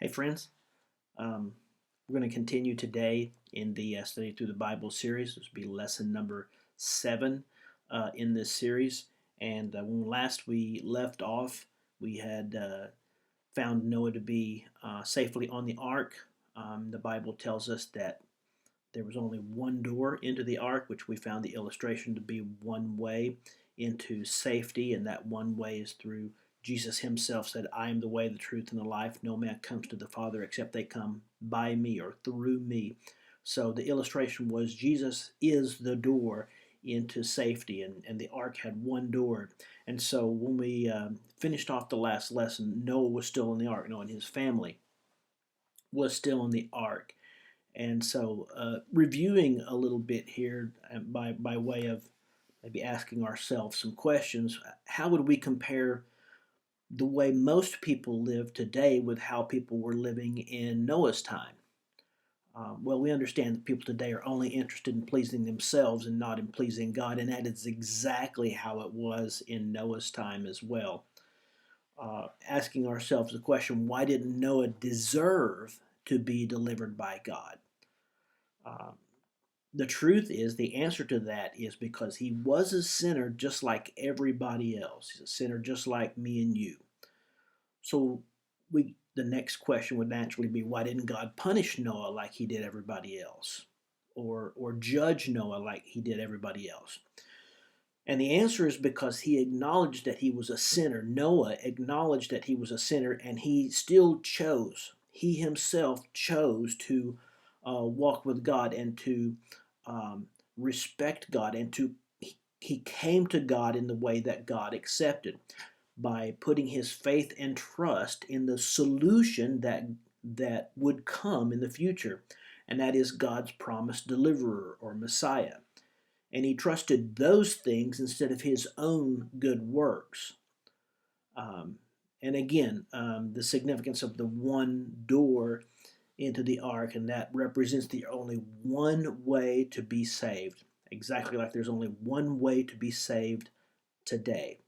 Hey, friends. Um, we're going to continue today in the Study Through the Bible series. This will be lesson number 7 in this series. And when last we left off, we had found Noah to be safely on the ark. The Bible tells us that there was only one door into the ark, which we found the illustration to be one way into safety, and that one way is through Jesus himself said, I am the way, the truth, and the life. No man comes to the Father except they come by me or through me. So the illustration was Jesus is the door into safety, and the ark had one door. And so when we finished off the last lesson, Noah was still in the ark. Noah and his family was still in the ark. And so, reviewing a little bit here by way of maybe asking ourselves some questions, how would we compare the way most people live today with how people were living in Noah's time? Well, we understand that people today are only interested in pleasing themselves and not in pleasing God, and that is exactly how it was in Noah's time as well. Asking ourselves the question, why didn't Noah deserve to be delivered by God? Um, the truth is, the answer to that is because he was a sinner just like everybody else. He's a sinner just like me and you. So the next question would naturally be, why didn't God punish Noah like he did everybody else? Or judge Noah like he did everybody else? And the answer is because he acknowledged that he was a sinner. Noah acknowledged that he was a sinner, and he still chose. He himself chose to walk with God and to respect God, and he came to God in the way that God accepted by putting his faith and trust in the solution that would come in the future, and that is God's promised deliverer or Messiah. And he trusted those things instead of his own good works. Um, and again, the significance of the one door into the ark, and that represents the only one way to be saved, exactly like there's only one way to be saved today.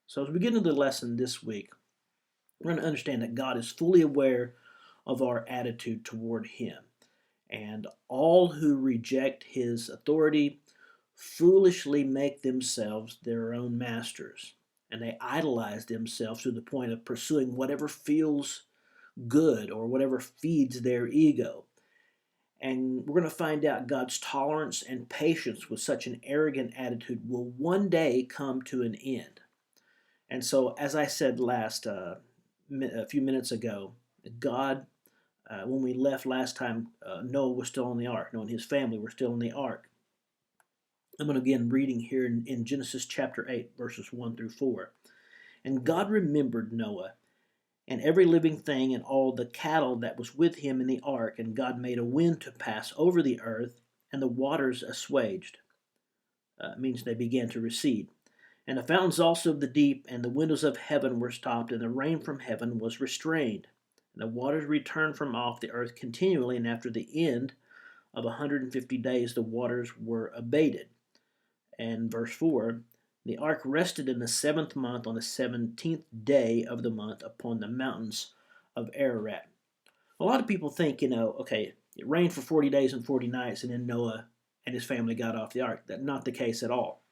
So, as we get into the lesson this week, we're going to understand that God is fully aware of our attitude toward Him. And all who reject His authority foolishly make themselves their own masters. And they idolize themselves to the point of pursuing whatever feels good or whatever feeds their ego. And we're going to find out God's tolerance and patience with such an arrogant attitude will one day come to an end. And so, as I said a few minutes ago, God, when we left last time, Noah was still in the ark. Noah and his family were still in the ark. I'm going to begin reading here in Genesis chapter 8, verses 1 through 4. And God remembered Noah and every living thing and all the cattle that was with him in the ark, and God made a wind to pass over the earth, and the waters assuaged. It means they began to recede. And the fountains also of the deep and the windows of heaven were stopped, and the rain from heaven was restrained. And the waters returned from off the earth continually, and after the end of 150 days the waters were abated. And verse 4, the ark rested in the 7th month on the 17th day of the month upon the mountains of Ararat. A lot of people think, okay, it rained for 40 days and 40 nights, and then Noah and his family got off the ark. That's not the case at all.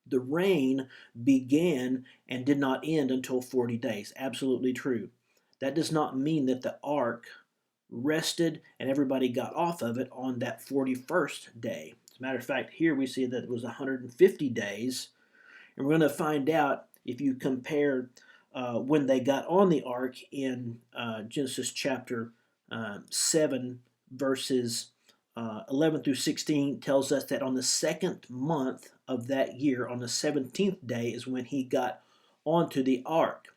The rain began and did not end until 40 days. Absolutely true. That does not mean that the ark rested and everybody got off of it on that 41st day. As a matter of fact, here we see that it was 150 days. And we're going to find out if you compare when they got on the ark in Genesis chapter 7, verses 11 through 16 tells us that on the 2nd month of that year, on the 17th day, is when he got onto the ark.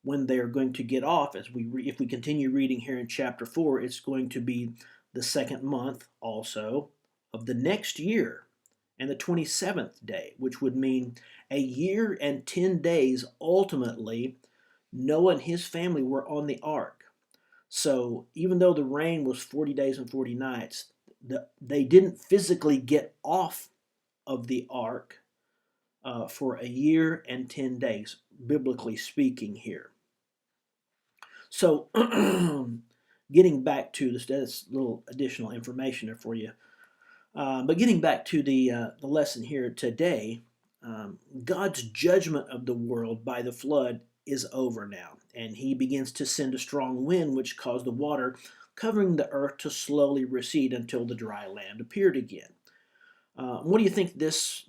When they're going to get off, if we continue reading here in chapter 4, it's going to be the 2nd month also of the next year and the 27th day, which would mean a year and 10 days ultimately Noah and his family were on the ark. So even though the rain was 40 days and 40 nights, they didn't physically get off of the ark for a year and 10 days, biblically speaking here. So, getting back to this, that's a little additional information there for you. But getting back to the lesson here today, God's judgment of the world by the flood is over now, and He begins to send a strong wind, which caused the water covering the earth to slowly recede until the dry land appeared again. What do you think this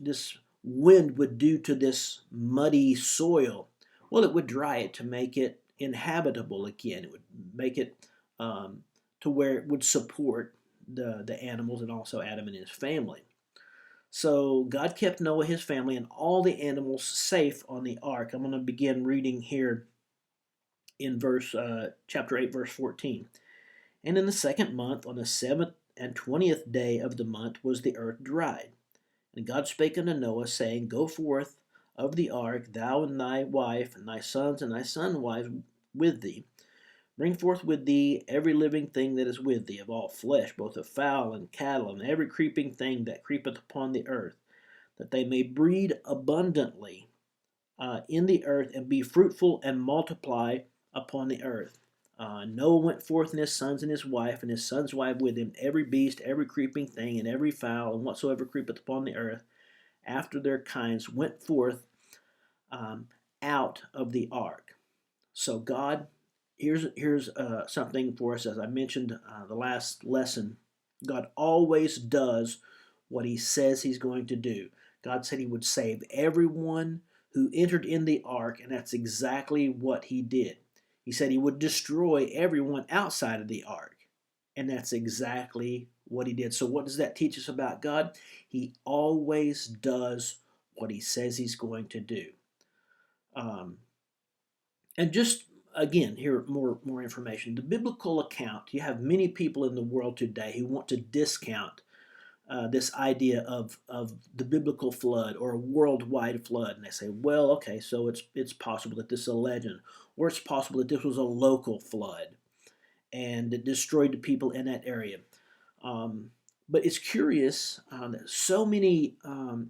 wind would do to this muddy soil? Well, it would dry it to make it inhabitable again. It would make it to where it would support the animals and also Adam and his family. So God kept Noah, his family, and all the animals safe on the ark. I'm going to begin reading here in chapter 8, verse 14. And in the second month, on the 7th and 20th day of the month, was the earth dried. And God spake unto Noah, saying, Go forth of the ark, thou and thy wife, and thy sons and thy sons' wives with thee. Bring forth with thee every living thing that is with thee, of all flesh, both of fowl and cattle, and every creeping thing that creepeth upon the earth, that they may breed abundantly in the earth, and be fruitful and multiply upon the earth. Noah went forth, and his sons and his wife, and his son's wife with him, every beast, every creeping thing, and every fowl, and whatsoever creepeth upon the earth, after their kinds, went forth out of the ark. So God, here's something for us, as I mentioned the last lesson. God always does what He says He's going to do. God said He would save everyone who entered in the ark, and that's exactly what He did. He said He would destroy everyone outside of the ark, and that's exactly what He did. So what does that teach us about God? He always does what He says He's going to do. And just again, here more information. The biblical account, you have many people in the world today who want to discount this idea of the biblical flood or a worldwide flood, and they say, well, okay, so it's possible that this is a legend, or it's possible that this was a local flood and it destroyed the people in that area. But it's curious that so many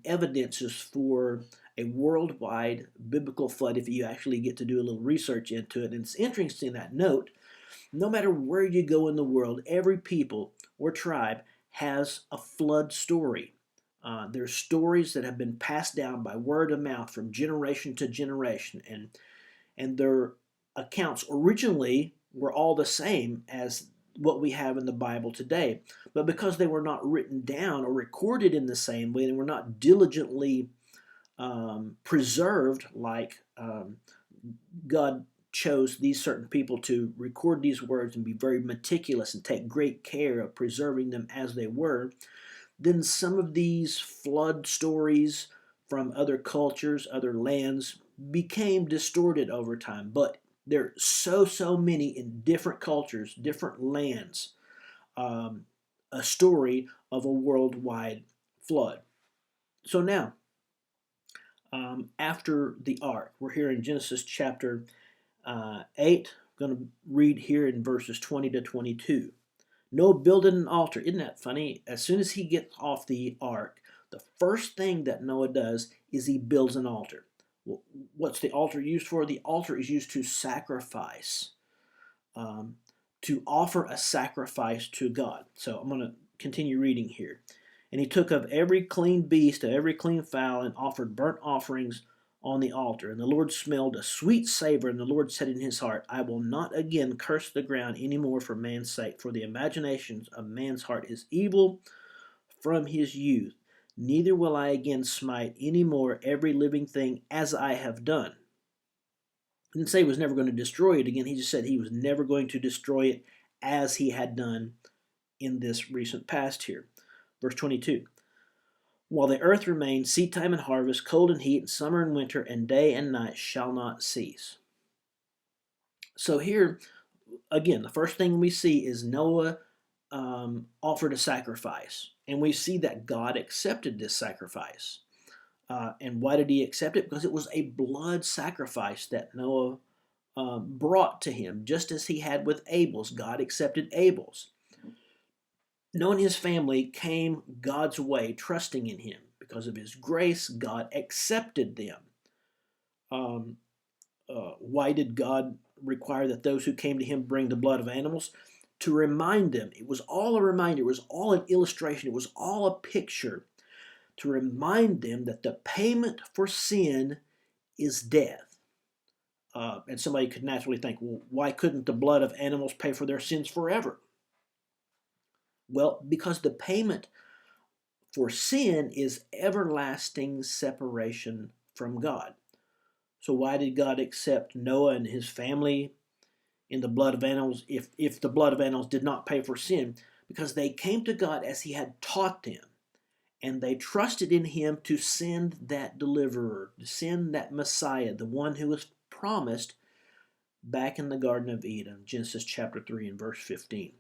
evidences for a worldwide biblical flood, if you actually get to do a little research into it. And it's interesting that note, no matter where you go in the world, every people or tribe has a flood story. There's stories that have been passed down by word of mouth from generation to generation, and their accounts originally were all the same as what we have in the Bible today. But because they were not written down or recorded in the same way, and were not diligently preserved, like God chose these certain people to record these words and be very meticulous and take great care of preserving them as they were, then some of these flood stories from other cultures, other lands, became distorted over time. But there are so many in different cultures, different lands, a story of a worldwide flood. So now, after the ark, we're here in Genesis chapter 8. I'm going to read here in verses 20 to 22. Noah builded an altar. Isn't that funny? As soon as he gets off the ark, the first thing that Noah does is he builds an altar. What's the altar used for? The altar is used to sacrifice, to offer a sacrifice to God. So I'm going to continue reading here. And he took of every clean beast, of every clean fowl, and offered burnt offerings on the altar. And the Lord smelled a sweet savor, and the Lord said in his heart, I will not again curse the ground any more for man's sake, for the imaginations of man's heart is evil from his youth. Neither will I again smite any more every living thing as I have done. He didn't say he was never going to destroy it again. He just said he was never going to destroy it as he had done in this recent past here. Verse 22. While the earth remains, seed time and harvest, cold and heat, and summer and winter, and day and night shall not cease. So here, again, the first thing we see is Noah offered a sacrifice. And we see that God accepted this sacrifice. And why did he accept it? Because it was a blood sacrifice that Noah brought to him, just as he had with Abel's. God accepted Abel's. Noah and his family came God's way, trusting in him. Because of his grace, God accepted them. Why did God require that those who came to him bring the blood of animals to remind them. It was all a reminder. It was all an illustration. It was all a picture to remind them that the payment for sin is death. And somebody could naturally think, well, why couldn't the blood of animals pay for their sins forever? Well, because the payment for sin is everlasting separation from God. So why did God accept Noah and his family in the blood of animals if the blood of animals did not pay for sin? Because they came to God as he had taught them, and they trusted in him to send that deliverer, to send that Messiah, the one who was promised back in the Garden of Eden, Genesis chapter 3 and verse 15.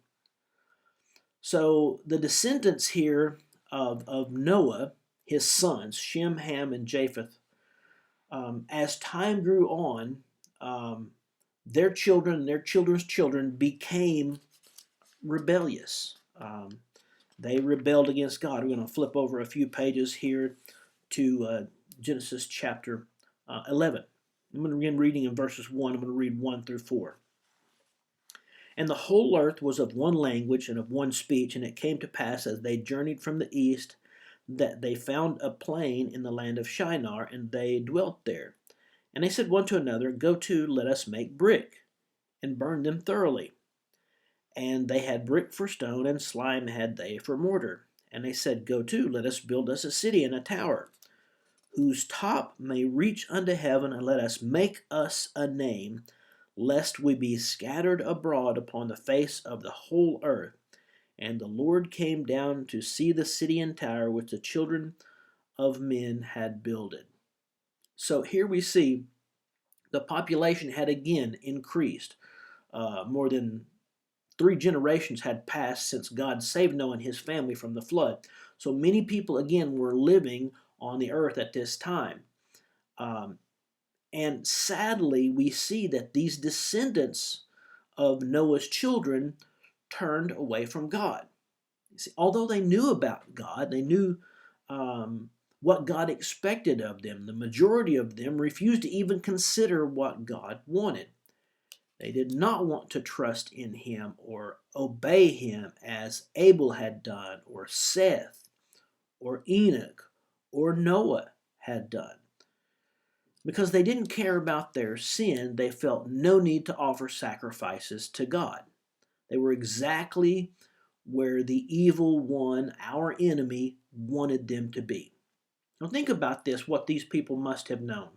So the descendants here of Noah, his sons, Shem, Ham, and Japheth, as time grew on, their children and their children's children became rebellious. They rebelled against God. We're going to flip over a few pages here to Genesis chapter 11. I'm going to begin reading in verses 1. I'm going to read 1 through 4. And the whole earth was of one language and of one speech, and it came to pass as they journeyed from the east that they found a plain in the land of Shinar, and they dwelt there. And they said one to another, Go to, let us make brick, and burn them thoroughly. And they had brick for stone, and slime had they for mortar. And they said, Go to, let us build us a city and a tower, whose top may reach unto heaven, and let us make us a name, lest we be scattered abroad upon the face of the whole earth. And the Lord came down to see the city and tower which the children of men had builded. So here we see the population had again increased. More than 3 generations had passed since God saved Noah and his family from the flood. So many people again were living on the earth at this time. And sadly, we see that these descendants of Noah's children turned away from God. See, although they knew about God, they knew what God expected of them, the majority of them refused to even consider what God wanted. They did not want to trust in him or obey him as Abel had done, or Seth, or Enoch, or Noah had done. Because they didn't care about their sin, they felt no need to offer sacrifices to God. They were exactly where the evil one, our enemy, wanted them to be. Now think about this, what these people must have known.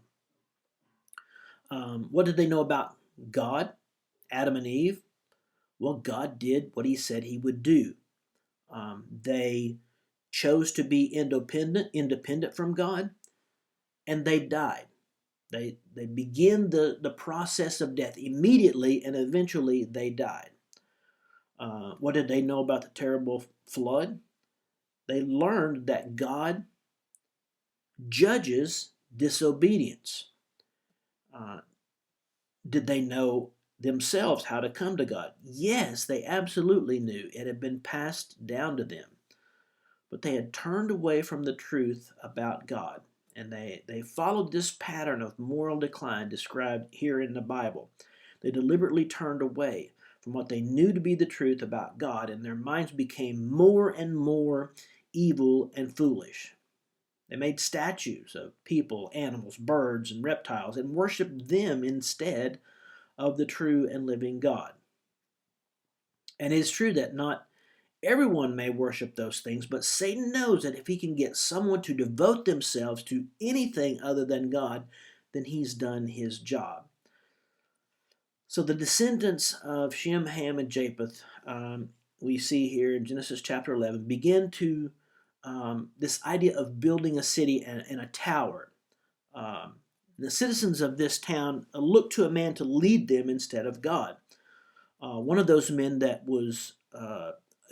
What did they know about God, Adam and Eve? Well, God did what he said he would do. They chose to be independent from God, and they died. They begin the process of death immediately, and eventually they died. What did they know about the terrible flood? They learned that God judges disobedience. Did they know themselves how to come to God? Yes, they absolutely knew. It had been passed down to them. But they had turned away from the truth about God. And they followed this pattern of moral decline described here in the Bible. They deliberately turned away from what they knew to be the truth about God, and their minds became more and more evil and foolish. They made statues of people, animals, birds, and reptiles, and worshiped them instead of the true and living God. And it is true that not everyone may worship those things, but Satan knows that if he can get someone to devote themselves to anything other than God, then he's done his job. So the descendants of Shem, Ham, and Japheth, we see here in Genesis chapter 11, begin to this idea of building a city and a tower. The citizens of this town looked to a man to lead them instead of God. One of those men that was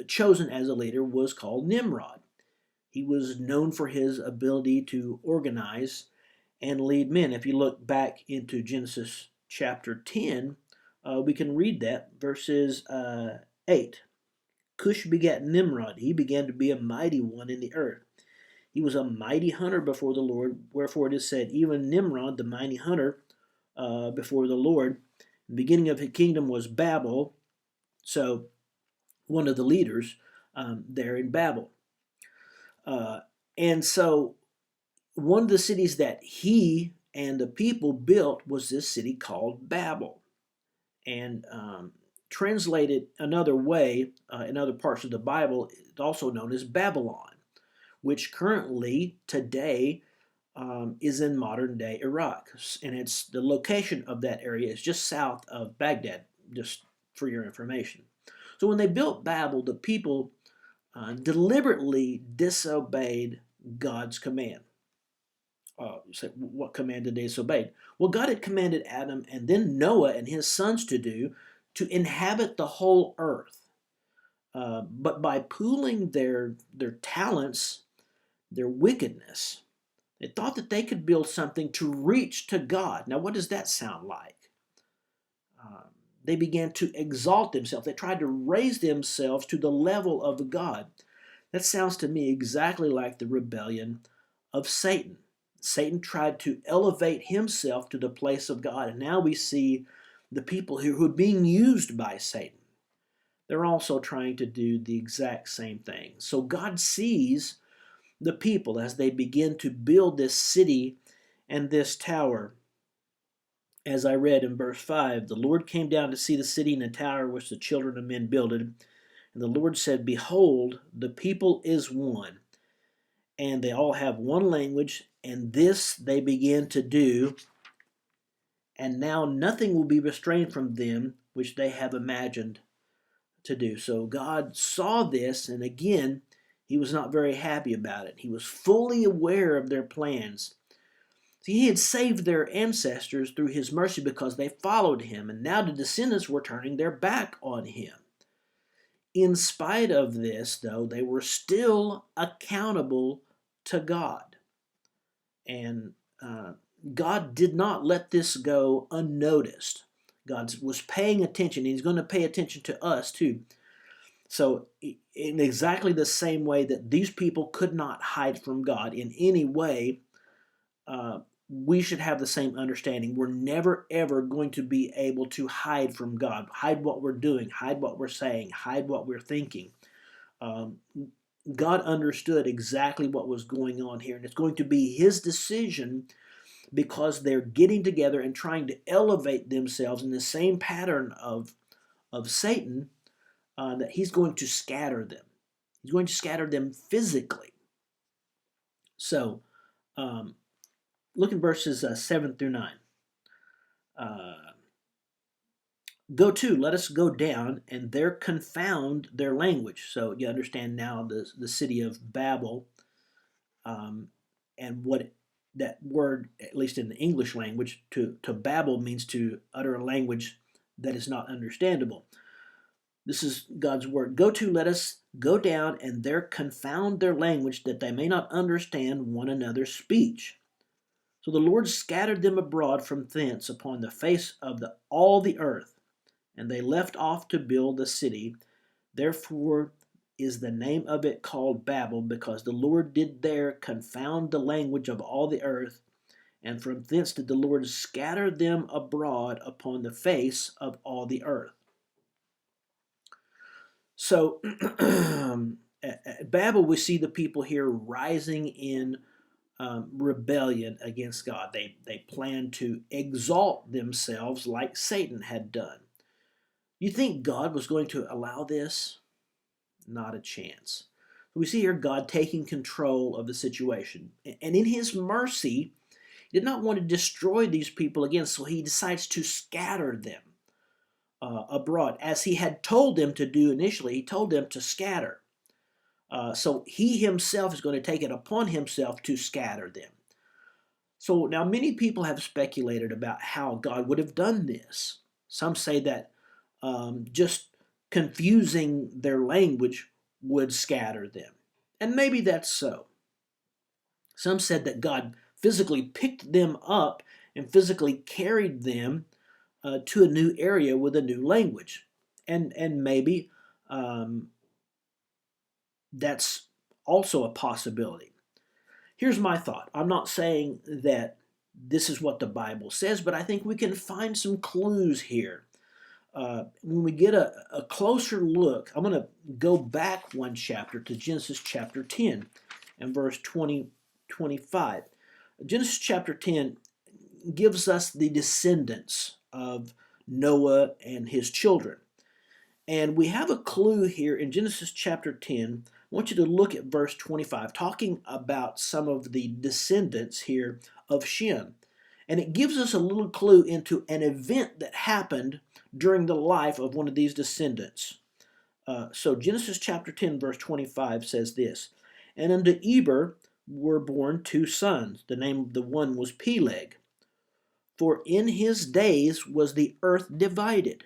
chosen as a leader was called Nimrod. He was known for his ability to organize and lead men. If you look back into Genesis chapter 10, we can read that, verses 8. Cush begat Nimrod. He began to be a mighty one in the earth. He was a mighty hunter before the Lord, wherefore it is said, even Nimrod, the mighty hunter before the Lord, The beginning of his kingdom was Babel, so one of the leaders there in Babel. And so one of the cities that he and the people built was this city called Babel. And translated another way in other parts of the Bible, it's also known as Babylon, which currently today is in modern day Iraq. And it's the location of that area is just south of Baghdad, just for your information. So when they built Babel, the people deliberately disobeyed God's command. So what command did they disobey? Well, God had commanded Adam and then Noah and his sons to inhabit the whole earth. But by pooling their talents, their wickedness, they thought that they could build something to reach to God. Now, what does that sound like? They began to exalt themselves. They tried to raise themselves to the level of God. That sounds to me exactly like the rebellion of Satan. Satan tried to elevate himself to the place of God, and now we see the people who are being used by Satan. They're also trying to do the exact same thing. So God sees the people as they begin to build this city and this tower. As I read in verse 5, the Lord came down to see the city and the tower which the children of men builded. And the Lord said, Behold, the people is one, and they all have one language, and this they begin to do. And now nothing will be restrained from them which they have imagined to do. So God saw this, and again, he was not very happy about it. He was fully aware of their plans. See, he had saved their ancestors through his mercy because they followed him, and now the descendants were turning their back on him. In spite of this, though, they were still accountable to God. And God did not let this go unnoticed. God was paying attention. He's going to pay attention to us too. So in exactly the same way that these people could not hide from God in any way, we should have the same understanding. We're never, ever going to be able to hide from God, hide what we're doing, hide what we're saying, hide what we're thinking. God understood exactly what was going on here, and it's going to be his decision because they're getting together and trying to elevate themselves in the same pattern of Satan, that he's going to scatter them. He's going to scatter them physically. So, look in verses 7 through 9. Go to, let us go down, and there confound their language. So you understand now the city of Babel, and what that word, at least in the English language, to babble means to utter a language that is not understandable. This is God's word. Go to, let us go down, and there confound their language, that they may not understand one another's speech. So the Lord scattered them abroad from thence upon the face of all the earth, and they left off to build the city. Therefore is the name of it called Babel, because the Lord did there confound the language of all the earth, and from thence did the Lord scatter them abroad upon the face of all the earth. So at Babel, we see the people here rising in rebellion against God. They plan to exalt themselves like Satan had done. You think God was going to allow this? Not a chance. We see here God taking control of the situation. And in his mercy, he did not want to destroy these people again, so he decides to scatter them abroad. As he had told them to do initially, he told them to scatter. So he himself is going to take it upon himself to scatter them. So now many people have speculated about how God would have done this. Some say that just confusing their language would scatter them. And maybe that's so. Some said that God physically picked them up and physically carried them to a new area with a new language. And maybe that's also a possibility. Here's my thought. I'm not saying that this is what the Bible says, but I think we can find some clues here when we get a closer look, I'm going to go back one chapter to Genesis chapter 10 and verse 25. Genesis chapter 10 gives us the descendants of Noah and his children. And we have a clue here in Genesis chapter 10. I want you to look at verse 25, talking about some of the descendants here of Shem. And it gives us a little clue into an event that happened during the life of one of these descendants. So Genesis chapter 10, verse 25 says this, "And unto Eber were born two sons. The name of the one was Peleg. For in his days was the earth divided.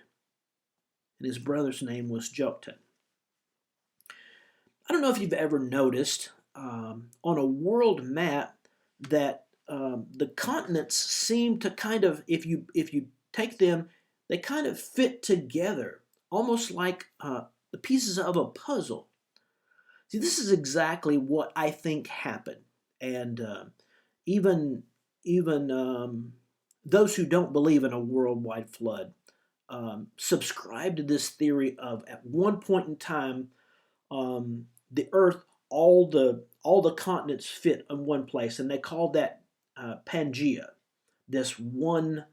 And his brother's name was Joktan." I don't know if you've ever noticed on a world map that the continents seem to kind of, if you take them, they kind of fit together, almost like the pieces of a puzzle. See, this is exactly what I think happened, and even those who don't believe in a worldwide flood subscribe to this theory of, at one point in time, the earth, all the continents fit in one place, and they call that Pangea, this one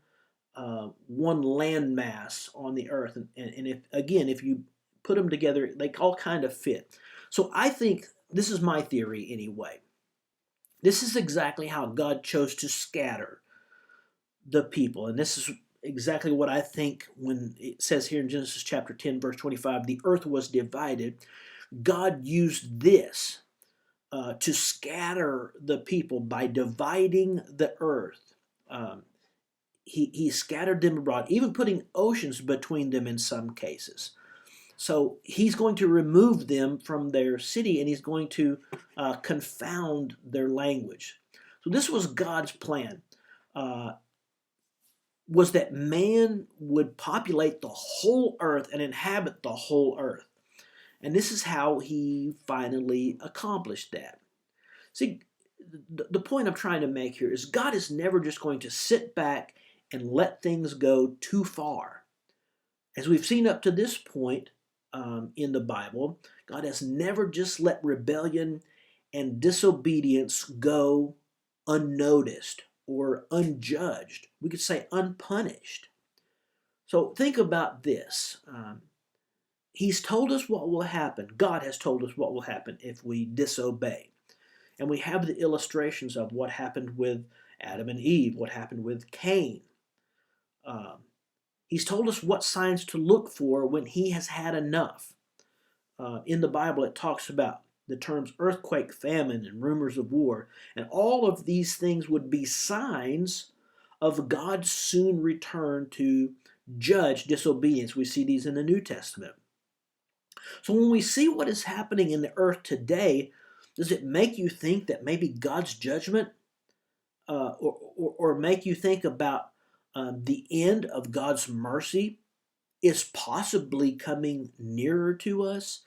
landmass on the earth. And if you put them together, they all kind of fit. So I think, this is my theory anyway, this is exactly how God chose to scatter the people. And this is exactly what I think when it says here in Genesis chapter 10, verse 25, the earth was divided. God used this to scatter the people by dividing the earth. He scattered them abroad, even putting oceans between them in some cases. So he's going to remove them from their city, and he's going to confound their language. So this was God's plan, was that man would populate the whole earth and inhabit the whole earth. And this is how he finally accomplished that. See, the point I'm trying to make here is God is never just going to sit back and let things go too far. As we've seen up to this point in the Bible, God has never just let rebellion and disobedience go unnoticed or unjudged. We could say unpunished. So think about this. He's told us what will happen. God has told us what will happen if we disobey. And we have the illustrations of what happened with Adam and Eve, what happened with Cain. He's told us what signs to look for when he has had enough. In the Bible, it talks about the terms earthquake, famine, and rumors of war. And all of these things would be signs of God's soon return to judge disobedience. We see these in the New Testament. So when we see what is happening in the earth today, does it make you think that maybe God's judgment or make you think about the end of God's mercy is possibly coming nearer to us?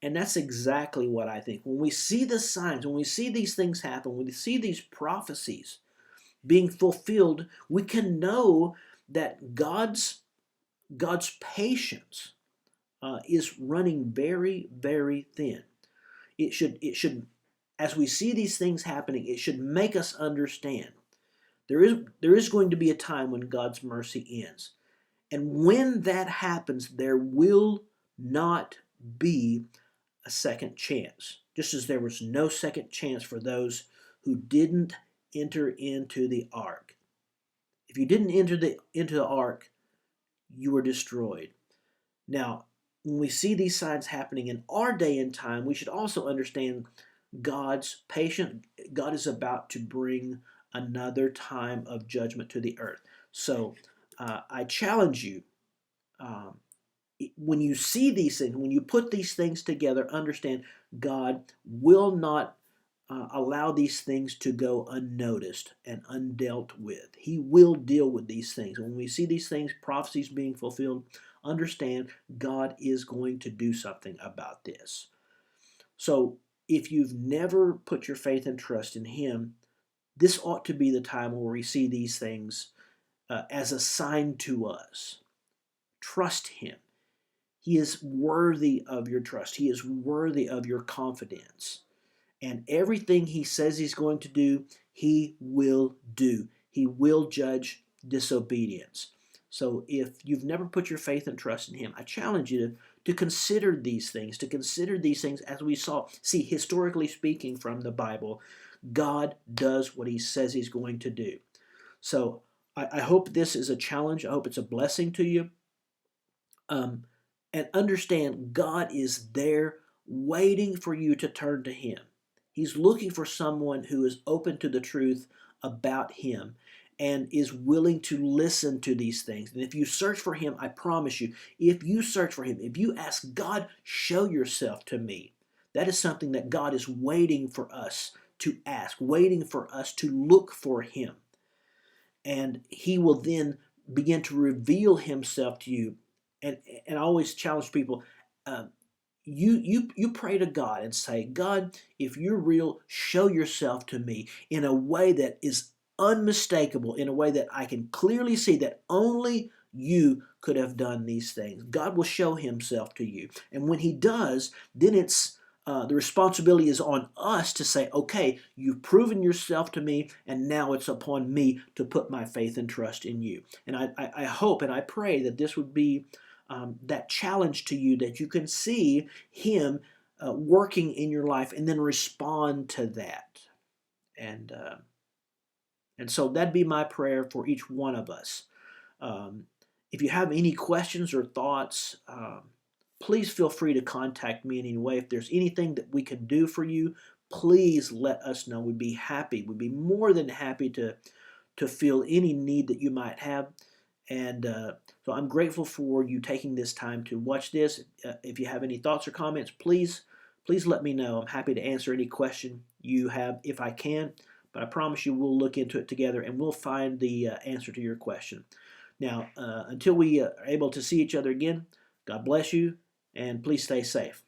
And that's exactly what I think. When we see the signs, when we see these things happen, when we see these prophecies being fulfilled, we can know that God's patience is running very, very thin. It should, as we see these things happening, it should make us understand there is going to be a time when God's mercy ends. And when that happens, there will not be a second chance. Just as there was no second chance for those who didn't enter into the ark. If you didn't enter into the ark, you were destroyed. Now, when we see these signs happening in our day and time, we should also understand God's patience. God is about to bring another time of judgment to the earth. So I challenge you, when you see these things, when you put these things together, understand God will not allow these things to go unnoticed and undealt with. He will deal with these things. And when we see these things, prophecies being fulfilled, understand God is going to do something about this. So if you've never put your faith and trust in Him, this ought to be the time where we see these things as a sign to us Trust Him. He is worthy of your trust. He is worthy of your confidence. And everything He says He's going to do, He will do. He will judge disobedience. So if you've never put your faith and trust in Him, I challenge you to consider these things, as we see historically speaking from the Bible. God does what He says He's going to do. So I hope this is a challenge. I hope it's a blessing to you. And understand God is there waiting for you to turn to Him. He's looking for someone who is open to the truth about Him and is willing to listen to these things. And if you search for Him, I promise you, if you search for Him, if you ask God, show yourself to me, that is something that God is waiting for us to ask, waiting for us to look for Him. And He will then begin to reveal Himself to you. And I always challenge people, you pray to God and say, God, if you're real, show yourself to me in a way that is unmistakable, in a way that I can clearly see that only you could have done these things. God will show Himself to you. And when He does, then it's the responsibility is on us to say, okay, you've proven yourself to me, and now it's upon me to put my faith and trust in you. And I hope and I pray that this would be that challenge to you, that you can see Him working in your life and then respond to that. And so that'd be my prayer for each one of us. If you have any questions or thoughts, please feel free to contact me in any way. If there's anything that we can do for you, please let us know. We'd be happy. We'd be more than happy to fill any need that you might have. And so I'm grateful for you taking this time to watch this. If you have any thoughts or comments, please let me know. I'm happy to answer any question you have if I can. But I promise you we'll look into it together and we'll find the answer to your question. Now, until we are able to see each other again, God bless you and please stay safe.